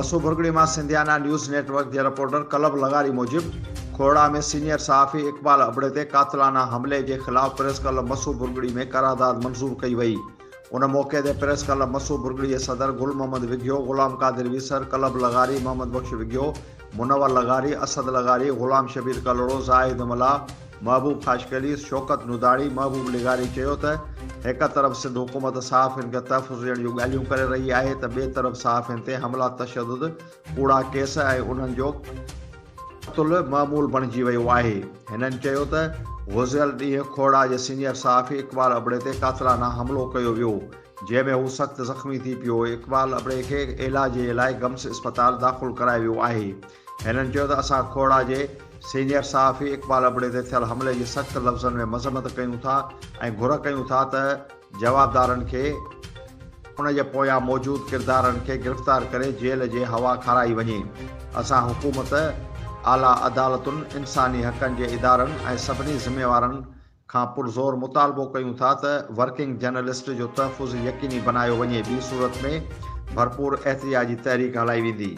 मसूभुरगड़ी में सिंधियाना news network के reporter club लगारी मूजिब खोड़ा में सीनियर सहाफ़ी इकबाल अबड़े ते कातिलाना हमले के खिलाफ प्रेस क्लब मसूभुरगड़ी में करारदाद मंजूर कई वई। उन मौके ते प्रेस क्लब मसूभुरगड़ी के सदर गुल मोहम्मद विघियो, गुलाम कादिर वीसर, कलब लगारी, मोहम्मद बख्श विघियो, मुनवर लगारी, असद लगारी, गुलाम शबीर कलड़ो, जाहिद मला, महबूब खाशकली, शौकत नुदाड़ी, महबूब लिगारी चयो त एक तरफ सिंध हुकूमत सहाफ़िन के तहफ़ुज़ जहिड़ियूं ॻाल्हियूं करे रही है तो बे तरफ सहाफ़िन ते हमला, तशद्दुद, कूड़ा केस ऐं उन्हनि जो क़त्ल मामूल बणिजी वियो आहे। हिननि चयो त गुज़िरियल ॾींहुं खोड़ा जे सीनियर सहाफ़ी इकबाल अबड़े ते कातिलाना हमलो कयो वियो, जंहिंमें हू सख़्त ज़ख़्मी थी पियो। इकबाल अबड़े खे इलाज जे लाइ गम्स अस्पताल दाख़िल करायो वियो आहे। हिननि चयो त असां खोड़ा जे सीनियर सहाफ़ी इकबाल अबड़े ते थियल हमले जी सख़्त लफ़्ज़नि में मज़म्मत कयूं था ऐं घुर कयूं था त जवाबदारनि खे उन जे पोयां मौजूद किरदारनि खे गिरफ़्तार करे जेल जे हवा खाराई वञे। असां हुकूमत, आला अदालतुनि, इंसानी हक़नि जे इदारनि ऐं सभिनी ज़िम्मेवारनि खां पुरज़ोर मुतालबो कयूं था त वर्किंग जर्नलिस्ट जो तहफ़ुज़ यकीनी बनायो वञे। ॿी सूरत में भरपूर एहतियाजी तहरीक हलाई वेंदी।